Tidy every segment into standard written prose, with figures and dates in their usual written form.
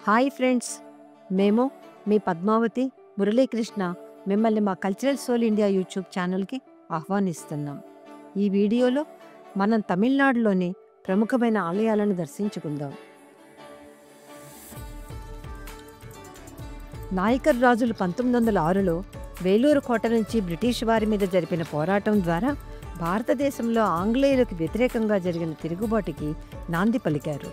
Hi friends, మేము మీ పద్మావతి మురళీకృష్ణ మిమ్మల్ని మా కల్చరల్ సోల్ ఇండియా యూట్యూబ్ ఛానల్కి ఆహ్వానిస్తున్నాం. ఈ వీడియోలో మనం తమిళనాడులోని ప్రముఖమైన ఆలయాలను దర్శించుకుందాం. నాయకర్ రాజులు 1906లో వేలూరు కోట నుంచి బ్రిటిష్ వారి మీద జరిపిన పోరాటం ద్వారా భారతదేశంలో ఆంగ్లేయులకు వ్యతిరేకంగా జరిగిన తిరుగుబాటుకి నాంది పలికారు.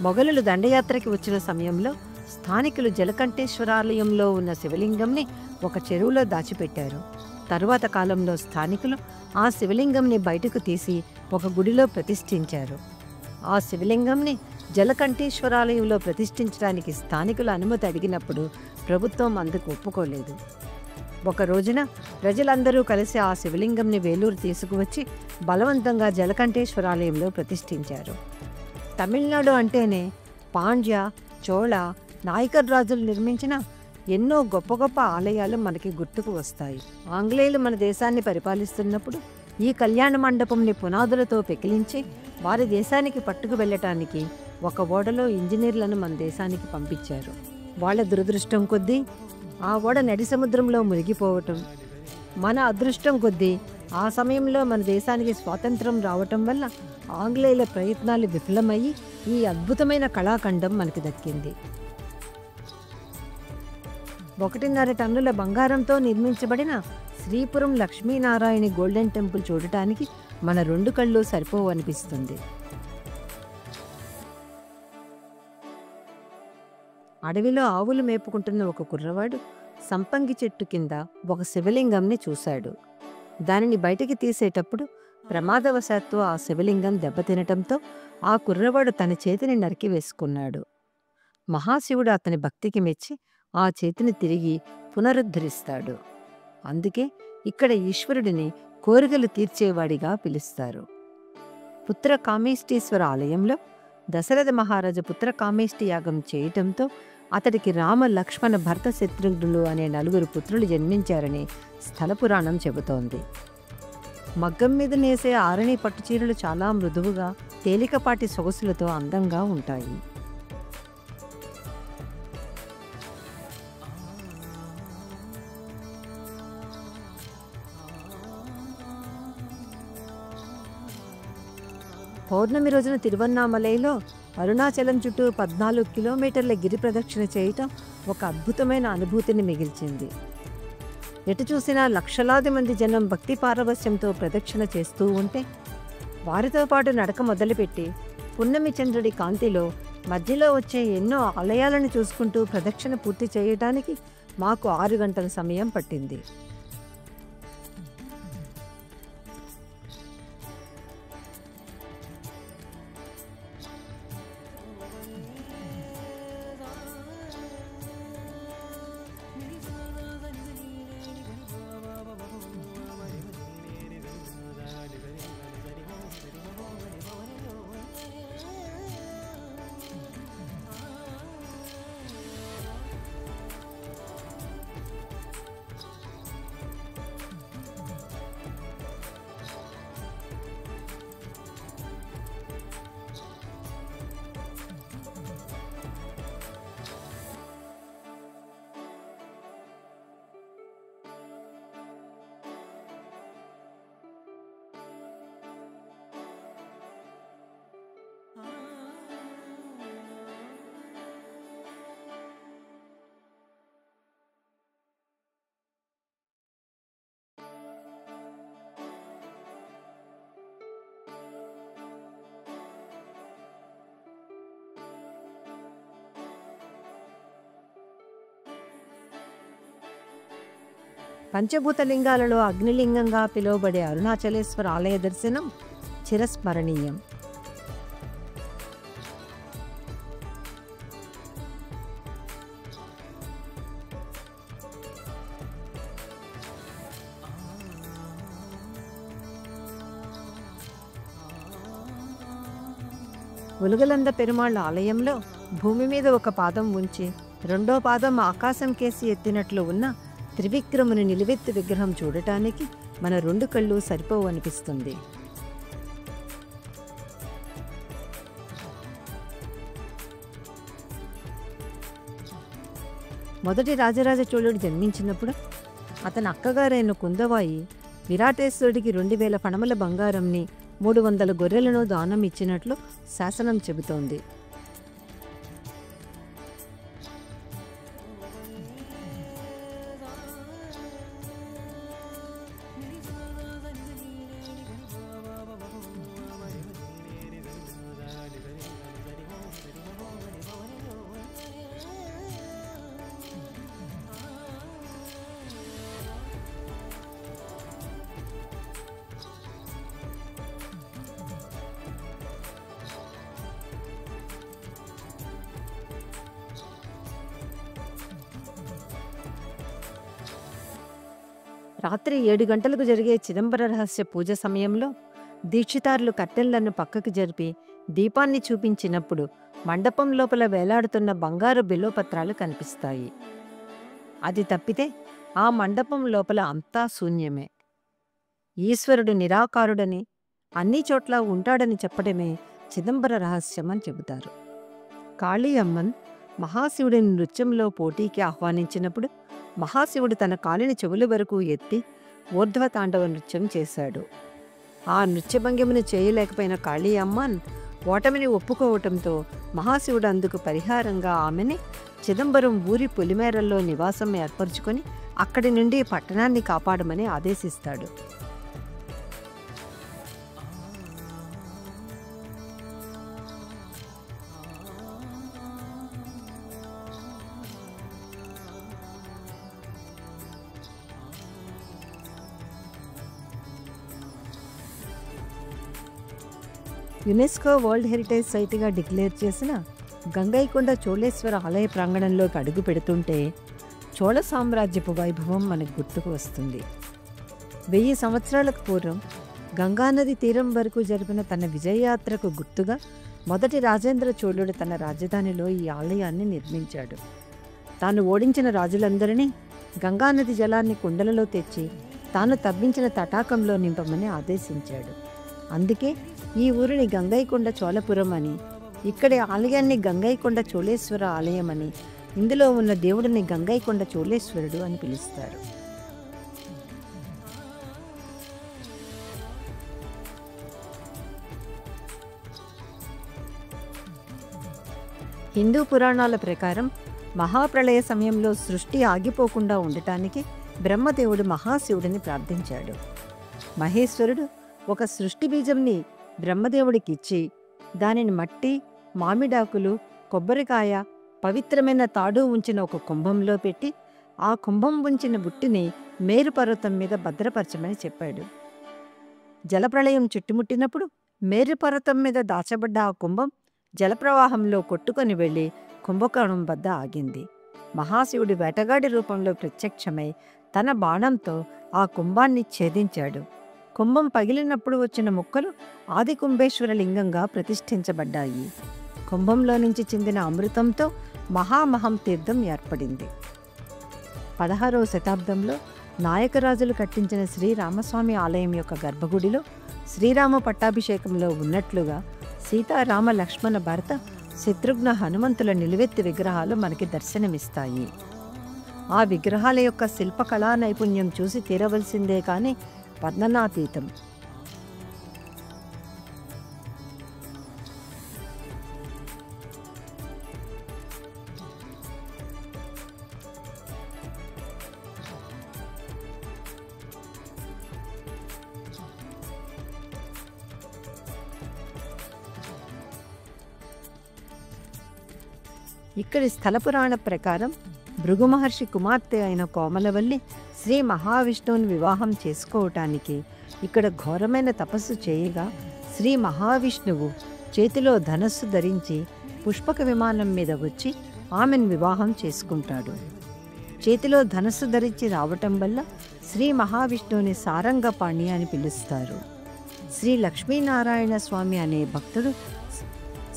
మొఘలులు దండయాత్రకి వచ్చిన సమయంలో స్థానికులు జలకంఠేశ్వరాలయంలో ఉన్న శివలింగంని ఒక చెరువులో దాచిపెట్టారు. తరువాత కాలంలో స్థానికులు ఆ శివలింగంని బయటకు తీసి ఒక గుడిలో ప్రతిష్ఠించారు. ఆ శివలింగంని జలకంఠేశ్వరాలయంలో ప్రతిష్ఠించడానికి స్థానికుల అనుమతి అడిగినప్పుడు ప్రభుత్వం అందుకు ఒప్పుకోలేదు. ఒక రోజున ప్రజలందరూ కలిసి ఆ శివలింగంని వేలూరు తీసుకువచ్చి బలవంతంగా జలకంఠేశ్వరాలయంలో ప్రతిష్ఠించారు. తమిళనాడు అంటేనే పాండ్య, చోళ, నాయకర్ రాజులు నిర్మించిన ఎన్నో గొప్ప గొప్ప ఆలయాలు మనకి గుర్తుకు వస్తాయి. ఆంగ్లేయులు మన దేశాన్ని పరిపాలిస్తున్నప్పుడు ఈ కళ్యాణ మండపంని పునాదులతో పెకిలించి వారి దేశానికి పట్టుకు వెళ్ళటానికి ఒక ఓడలో ఇంజనీర్లను మన దేశానికి పంపించారు. వాళ్ళ దురదృష్టం కొద్దీ ఆ ఓడ నడి సముద్రంలో మునిగిపోవటం, మన అదృష్టం కొద్దీ ఆ సమయంలో మన దేశానికి స్వాతంత్రం రావటం వల్ల ఆంగ్లేయుల ప్రయత్నాలు విఫలమయ్యి ఈ అద్భుతమైన కళాఖండం మనకి దక్కింది. 1.5 టన్నుల బంగారంతో నిర్మించబడిన శ్రీపురం లక్ష్మీనారాయణి గోల్డెన్ టెంపుల్ చూడటానికి మన 2 కళ్ళు సరిపోవు అనిపిస్తుంది. అడవిలో ఆవులు మేపుకుంటున్న ఒక కుర్రవాడు సంపంగి చెట్టు కింద ఒక శివలింగంని చూశాడు. దానిని బయటికి తీసేటప్పుడు ప్రమాదవశాత్తు ఆ శివలింగం దెబ్బతినటంతో ఆ కుర్రవాడు తన చేతిని నరికి వేసుకున్నాడు. మహాశివుడు అతని భక్తికి మెచ్చి ఆ చేతిని తిరిగి పునరుద్ధరిస్తాడు. అందుకే ఇక్కడ ఈశ్వరుడిని కోరికలు తీర్చేవాడిగా పిలుస్తారు. పుత్ర కామేష్టీశ్వర ఆలయంలో దశరథ మహారాజు పుత్ర కామేష్టి యాగం చేయటంతో అతడికి రామ, లక్ష్మణ, భరత, శత్రుఘ్నులు అనే 4 పుత్రులు జన్మించారని స్థల పురాణం చెబుతోంది. మగ్గం మీద నేసే ఆరణి పట్టుచీరలు చాలా మృదువుగా, తేలికపాటి సొగసులతో అందంగా ఉంటాయి. పౌర్ణమి రోజున తిరువన్నామలైలో అరుణాచలం చుట్టూ 14 కిలోమీటర్ల గిరి ప్రదక్షిణ చేయటం ఒక అద్భుతమైన అనుభూతిని మిగిల్చింది. ఎటు చూసినా లక్షలాది మంది జనం భక్తి పారవస్యంతో ప్రదక్షిణ చేస్తూ ఉంటే వారితో పాటు నడక మొదలుపెట్టి పున్నమి చంద్రుడి కాంతిలో మధ్యలో వచ్చే ఎన్నో ఆలయాలను చూసుకుంటూ ప్రదక్షిణ పూర్తి చేయడానికి మాకు 6 గంటల సమయం పట్టింది. పంచభూతలింగాలలో అగ్నిలింగంగా పిలువబడే అరుణాచలేశ్వర ఆలయ దర్శనం చిరస్మరణీయం. ఉలుగలంద పెరుమాళ్ళ ఆలయంలో భూమి మీద ఒక పాదం ఉంచి 2వ పాదం ఆకాశం కేసి ఎత్తినట్లు ఉన్న త్రివిక్రముని నిలువెత్తు విగ్రహం చూడటానికి మన 2 కళ్ళు సరిపోవు అనిపిస్తుంది. మొదటి రాజరాజ చోళుడు జన్మించినప్పుడు అతని అక్కగారైన కుందవాయి విరాటేశ్వరుడికి 2000 ఫణముల బంగారంని 300 గొర్రెలను దానం ఇచ్చినట్లు శాసనం చెబుతోంది. రాత్రి 7 గంటలకు జరిగే చిదంబర రహస్య పూజ సమయంలో దీక్షితారులు కట్టెలను పక్కకు జరిపి దీపాన్ని చూపించినప్పుడు మండపం లోపల వేలాడుతున్న బంగారు బిల్వపత్రాలు కనిపిస్తాయి. అది తప్పితే ఆ మండపం లోపల అంతా శూన్యమే. ఈశ్వరుడు నిరాకారుడని, అన్ని చోట్ల ఉంటాడని చెప్పడమే చిదంబర రహస్యం అని చెబుతారు. కాళీ అమ్మన్ మహాశివుడిని నృత్యంలో పోటీకి ఆహ్వానించినప్పుడు మహాశివుడు తన కాలిని చెవుల వరకు ఎత్తి ఊర్ధ్వతాండవ నృత్యం చేశాడు. ఆ నృత్యభంగిమను చేయలేకపోయిన కాళీ అమ్మన్ ఓటమిని ఒప్పుకోవటంతో మహాశివుడు అందుకు పరిహారంగా ఆమెని చిదంబరం ఊరి పొలిమేరల్లో నివాసం ఏర్పరచుకొని అక్కడి నుండి పట్టణాన్ని కాపాడమని ఆదేశిస్తాడు. యునెస్కో వరల్డ్ హెరిటేజ్ సైట్గా డిక్లేర్ చేసిన గంగైకొండ చోళేశ్వర ఆలయ ప్రాంగణంలోకి అడుగు పెడుతుంటే చోళ సామ్రాజ్యపు వైభవం మనకు గుర్తుకు వస్తుంది. 1000 సంవత్సరాలకు పూర్వం గంగానది తీరం వరకు జరిపిన తన విజయయాత్రకు గుర్తుగా మొదటి రాజేంద్ర చోళుడు తన రాజధానిలో ఈ ఆలయాన్ని నిర్మించాడు. తాను ఓడించిన రాజులందరినీ గంగానది జలాన్ని కుండలలో తెచ్చి తాను తవ్వించిన తటాకంలో నింపమని ఆదేశించాడు. అందుకే ఈ ఊరిని గంగైకొండ చోళపురం అని, ఇక్కడి ఆలయాన్ని గంగైకొండ చోళేశ్వర ఆలయం అని, ఇందులో ఉన్న దేవుడిని గంగైకొండ చోళేశ్వరుడు అని పిలుస్తారు. హిందూ పురాణాల ప్రకారం మహాప్రళయ సమయంలో సృష్టి ఆగిపోకుండా ఉండటానికి బ్రహ్మదేవుడు మహాశివుడిని ప్రార్థించాడు. మహేశ్వరుడు ఒక సృష్టి బీజంని బ్రహ్మదేవుడికిచ్చి దానిని మట్టి, మామిడాకులు, కొబ్బరికాయ, పవిత్రమైన తాడు ఉంచిన ఒక కుంభంలో పెట్టి ఆ కుంభం ఉంచిన బుట్టిని మేరు పర్వతం మీద భద్రపరచమని చెప్పాడు. జలప్రళయం చుట్టుముట్టినప్పుడు మేరు పర్వతం మీద దాచబడ్డ ఆ కుంభం జలప్రవాహంలో కొట్టుకొని వెళ్ళి కుంభకోణం వద్ద ఆగింది. మహాశివుడి వేటగాడి రూపంలో ప్రత్యక్షమై తన బాణంతో ఆ కుంభాన్ని ఛేదించాడు. కుంభం పగిలినప్పుడు వచ్చిన ముక్కలు ఆది కుంభేశ్వర లింగంగా ప్రతిష్ఠించబడ్డాయి. కుంభంలో నుంచి చెందిన అమృతంతో మహామహం తీర్థం ఏర్పడింది. 16వ శతాబ్దంలో నాయకరాజులు కట్టించిన శ్రీరామస్వామి ఆలయం యొక్క గర్భగుడిలో శ్రీరామ పట్టాభిషేకంలో ఉన్నట్లుగా సీతారామ లక్ష్మణ భరత శత్రుఘ్న హనుమంతుల నిలువెత్తి విగ్రహాలు మనకి దర్శనమిస్తాయి. ఆ విగ్రహాల యొక్క శిల్పకళా నైపుణ్యం చూసి తీరవలసిందే కానీ వర్ణనాతీతం. ఇక్కడి స్థల పురాణ ప్రకారం భృగు మహర్షి కుమార్తె అయిన కోమలవల్లి శ్రీ మహావిష్ణువుని వివాహం చేసుకోవటానికి ఇక్కడ ఘోరమైన తపస్సు చేయగా శ్రీ మహావిష్ణువు చేతిలో ధనస్సు ధరించి పుష్పక విమానం మీద వచ్చి ఆమెను వివాహం చేసుకుంటాడు. చేతిలో ధనస్సు ధరించి రావటం వల్ల శ్రీ మహావిష్ణువుని సారంగపాణి అని పిలుస్తారు. శ్రీ లక్ష్మీనారాయణ స్వామి అనే భక్తుడు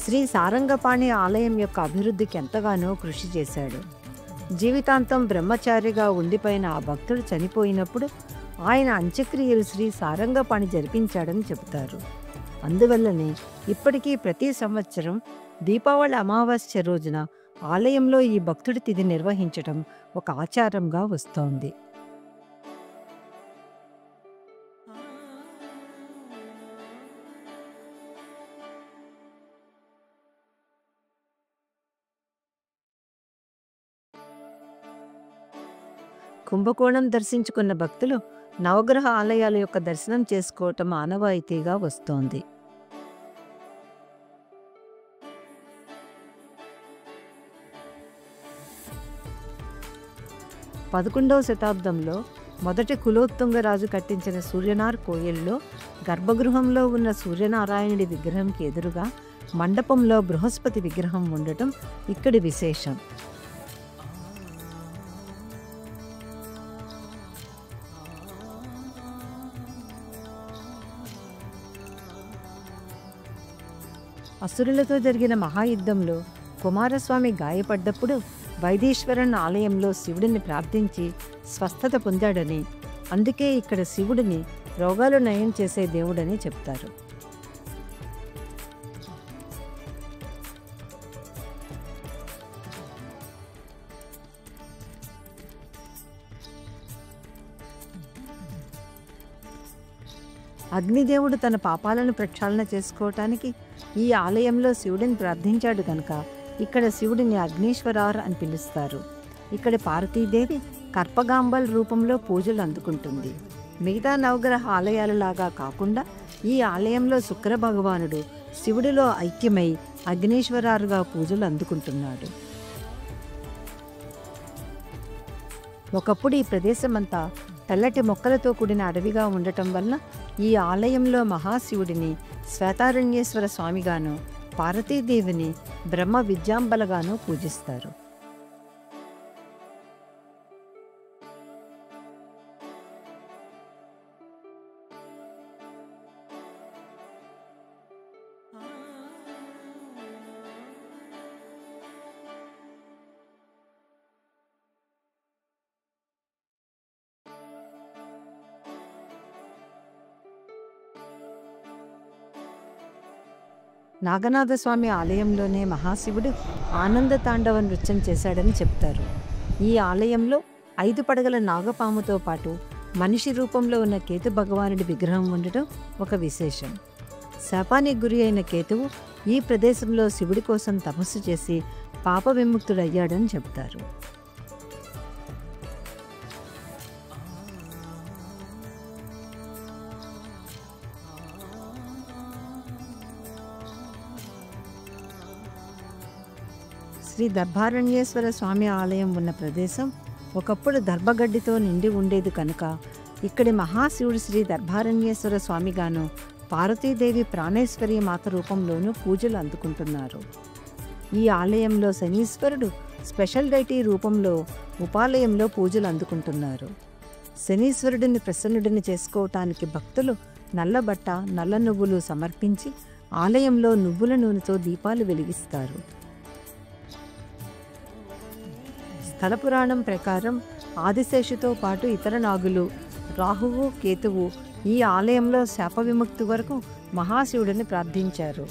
శ్రీ సారంగపాణి ఆలయం యొక్క అభివృద్ధికి ఎంతగానో కృషి చేశాడు. జీవితాంతం బ్రహ్మచారిగా ఉండిపోయిన ఆ భక్తుడు చనిపోయినప్పుడు ఆయన అంత్యక్రియలు శ్రీ సారంగపాణి జరిపించాడని చెబుతారు. అందువల్లనే ఇప్పటికీ ప్రతి సంవత్సరం దీపావళి అమావాస్య రోజున ఆలయంలో ఈ భక్తుడి తిథి నిర్వహించటం ఒక ఆచారంగా వస్తోంది. కుంభకోణం దర్శించుకున్న భక్తులు నవగ్రహ ఆలయాల యొక్క దర్శనం చేసుకోవటం ఆనవాయితీగా వస్తోంది. 11వ శతాబ్దంలో మొదటి కులోత్తుంగరాజు కట్టించిన సూర్యనార్ కోయిల్లో గర్భగృహంలో ఉన్న సూర్యనారాయణుడి విగ్రహంకి ఎదురుగా మండపంలో బృహస్పతి విగ్రహం ఉండటం ఇక్కడి విశేషం. అసురులతో జరిగిన మహాయుద్ధంలో కుమారస్వామి గాయపడ్డప్పుడు వైదీశ్వరన్ ఆలయంలో శివుడిని ప్రార్థించి స్వస్థత పొందాడని, అందుకే ఇక్కడ శివుడిని రోగాలు నయం చేసే దేవుడని చెప్తారు. అగ్నిదేవుడు తన పాపాలను ప్రక్షాళన చేసుకోవటానికి ఈ ఆలయంలో శివుడిని ప్రార్థించాడు కనుక ఇక్కడ శివుడిని అగ్నీశ్వరార్ అని పిలుస్తారు. ఇక్కడ పార్వతీదేవి కర్పగాంబల్ రూపంలో పూజలు అందుకుంటుంది. మిగతా నవగ్రహ ఆలయాలలాగా కాకుండా ఈ ఆలయంలో శుక్ర భగవానుడు శివుడిలో ఐక్యమై అగ్నీశ్వరారుగా పూజలు అందుకుంటున్నాడు. ఒకప్పుడు ఈ ప్రదేశమంతా తెల్లటి మొక్కలతో కూడిన అడవిగా ఉండటం వల్ల ఈ ఆలయంలో మహాశివుడిని శ్వేతారణ్యేశ్వర స్వామిగాను, పార్వతీదేవిని బ్రహ్మ విద్యాంబలగాను పూజిస్తారు. నాగనాథస్వామి ఆలయంలోనే మహాశివుడు ఆనంద తాండవ నృత్యం చేశాడని చెప్తారు. ఈ ఆలయంలో 5 పడగల నాగపాముతో పాటు మనిషి రూపంలో ఉన్న కేతు భగవానుడి విగ్రహం ఉండటం ఒక విశేషం. శాపానికి గురి అయిన కేతువు ఈ ప్రదేశంలో శివుడి కోసం తపస్సు చేసి పాప విముక్తుడయ్యాడని చెప్తారు. శ్రీ దర్భారణ్యేశ్వర స్వామి ఆలయం ఉన్న ప్రదేశం ఒకప్పుడు దర్భగడ్డితో నిండి ఉండేది కనుక ఇక్కడి మహాశివుడు శ్రీ దర్భారణ్యేశ్వర స్వామిగాను, పార్వతీదేవి ప్రాణేశ్వరి మాత రూపంలోనూ పూజలు అందుకుంటున్నారు. ఈ ఆలయంలో శనీశ్వరుడు స్పెషల్ డైటీ రూపంలో ఉపాలయంలో పూజలు అందుకుంటున్నారు. శనీశ్వరుడిని ప్రసన్నుడిని చేసుకోవటానికి భక్తులు నల్లబట్ట, నల్ల నువ్వులు సమర్పించి ఆలయంలో నువ్వుల నూనెతో దీపాలు వెలిగిస్తారు. స్థల పురాణం ప్రకారం ఆదిశేషుతో పాటు ఇతర నాగులు, రాహువు, కేతువు ఈ ఆలయంలో శాప విముక్తి వరకు మహాశివుడిని ప్రార్థించారు.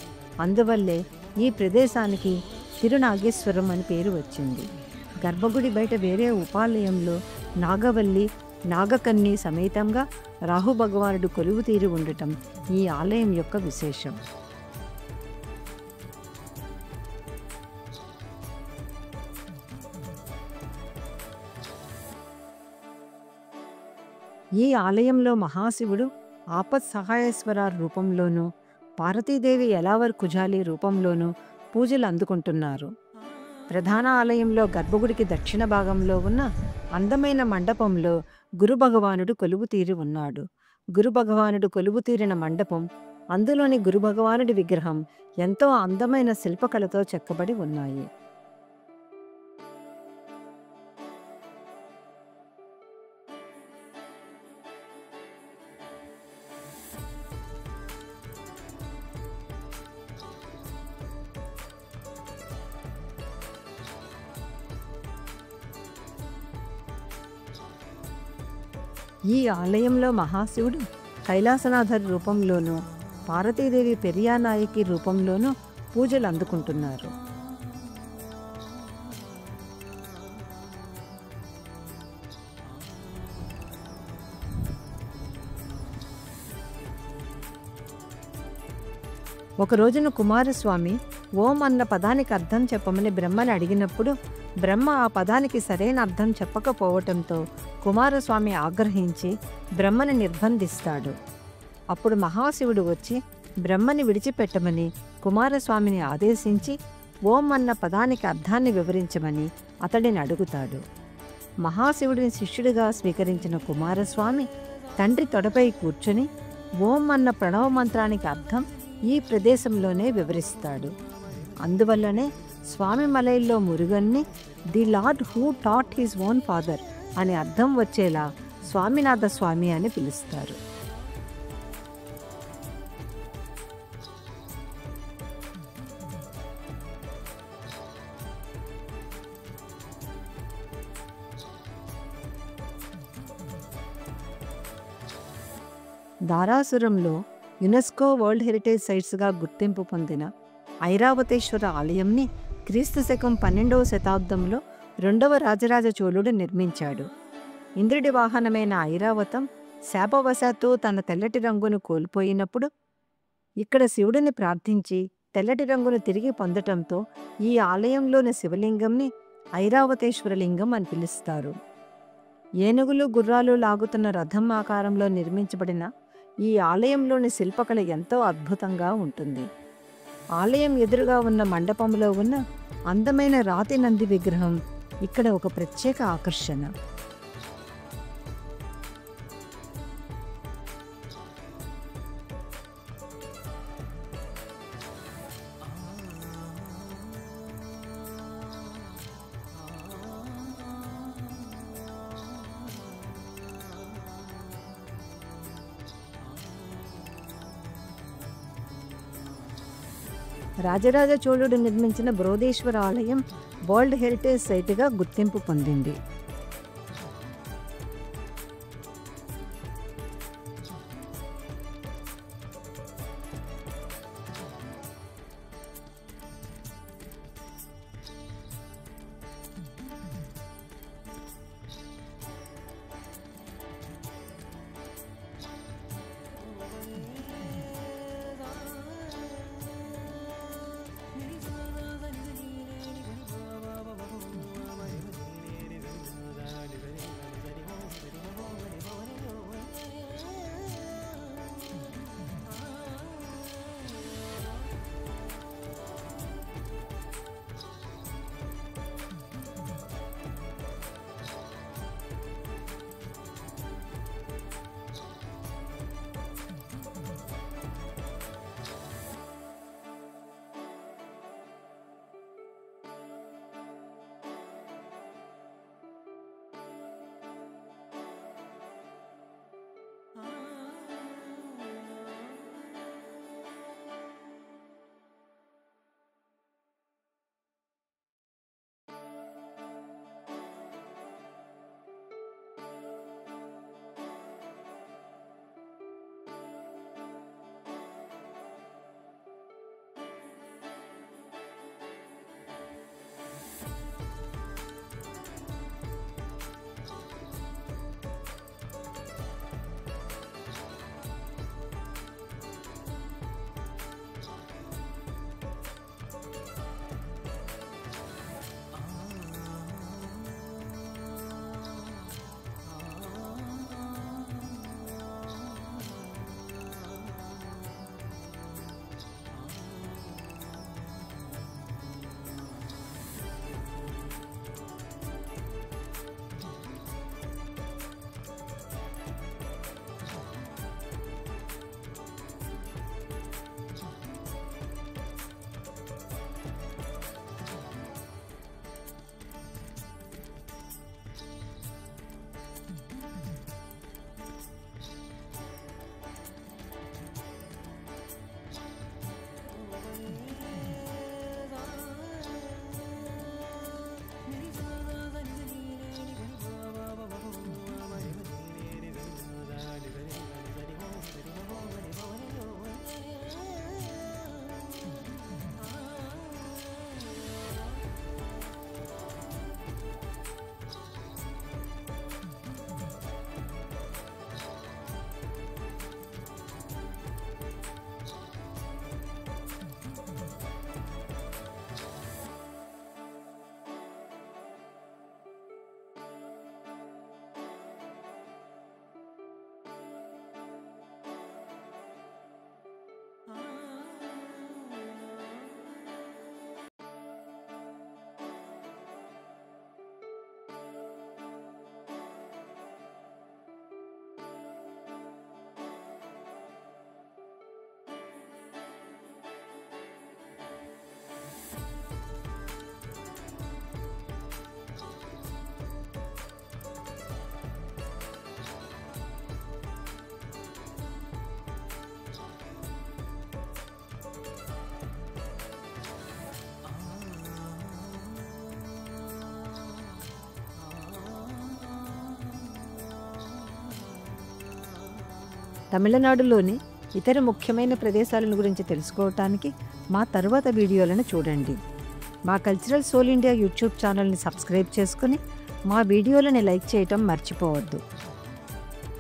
అందువల్లే ఈ ప్రదేశానికి తిరునాగేశ్వరం అని పేరు వచ్చింది. గర్భగుడి బయట వేరే ఉపాలయంలో నాగవల్లి, నాగకన్ని సమేతంగా రాహు భగవానుడు కొలువు తీరి ఉండటం ఈ ఆలయం యొక్క విశేషం. ఈ ఆలయంలో మహాశివుడు ఆపత్ సహాయేశ్వర రూపంలోనూ, పార్వతీదేవి ఎలావర్ కుజాలి రూపంలోనూ పూజలు అందుకుంటున్నారు. ప్రధాన ఆలయంలో గర్భగుడికి దక్షిణ భాగంలో ఉన్న అందమైన మండపంలో గురు భగవానుడు కొలువు తీరి ఉన్నాడు. గురు భగవానుడు కొలువు తీరిన మండపం, అందులోని గురు భగవానుడి విగ్రహం ఎంతో అందమైన శిల్పకళతో చెక్కబడి ఉన్నాయి. ఈ ఆలయంలో మహాశివుడు కైలాసనాథర్ రూపంలోనూ, పార్వతీదేవి పెరియానాయకి రూపంలోనూ పూజలు అందుకుంటున్నారు. ఒక రోజున కుమారస్వామి ఓం అన్న పదానికి అర్థం చెప్పమని బ్రహ్మని అడిగినప్పుడు బ్రహ్మ ఆ పదానికి సరైన అర్థం చెప్పకపోవటంతో కుమారస్వామి ఆగ్రహించి బ్రహ్మని నిర్బంధిస్తాడు. అప్పుడు మహాశివుడు వచ్చి బ్రహ్మని విడిచిపెట్టమని కుమారస్వామిని ఆదేశించి ఓం అన్న పదానికి అర్థాన్ని వివరించమని అతడిని అడుగుతాడు. మహాశివుడిని శిష్యుడిగా స్వీకరించిన కుమారస్వామి తండ్రి తొడపై కూర్చొని ఓం అన్న ప్రణవ మంత్రానికి అర్థం ఈ ప్రదేశంలోనే వివరిస్తాడు. అందువల్లనే స్వామి మలైల్లో మురుగన్ని the lord who taught his own father అని అర్థం వచ్చేలా స్వామినాథ స్వామి అని పిలుస్తారు. దారాసురంలో యునెస్కో వరల్డ్ హెరిటేజ్ సైట్స్గా గుర్తింపు పొందిన ఐరావతేశ్వర ఆలయంని క్రీస్తు శకం 12వ శతాబ్దంలో 2వ రాజరాజ చోళుడు నిర్మించాడు. ఇంద్రుడి వాహనమైన ఐరావతం శాపవశాత్తు తన తెల్లటి రంగును కోల్పోయినప్పుడు ఇక్కడ శివుడిని ప్రార్థించి తెల్లటి రంగును తిరిగి పొందటంతో ఈ ఆలయంలోని శివలింగంని ఐరావతేశ్వరలింగం అని పిలుస్తారు. ఏనుగులు గుర్రాలు లాగుతున్న రథం ఆకారంలో నిర్మించబడిన ఈ ఆలయంలోని శిల్పకళ ఎంతో అద్భుతంగా ఉంటుంది. ఆలయం ఎదురుగా ఉన్న మండపంలో ఉన్న అందమైన రాతి నంది విగ్రహం ఇక్కడ ఒక ప్రత్యేక ఆకర్షణ. రాజరాజ చోళుడు నిర్మించిన బృహదీశ్వర ఆలయం వరల్డ్ హెరిటేజ్ సైట్గా గుర్తింపు పొందింది. తమిళనాడులోని ఇతర ముఖ్యమైన ప్రదేశాలను గురించి తెలుసుకోవటానికి మా తరువాత వీడియోలను చూడండి. మా కల్చరల్ సోల్ ఇండియా యూట్యూబ్ ఛానల్ని సబ్స్క్రైబ్ చేసుకుని మా వీడియోలని లైక్ చేయటం మర్చిపోవద్దు.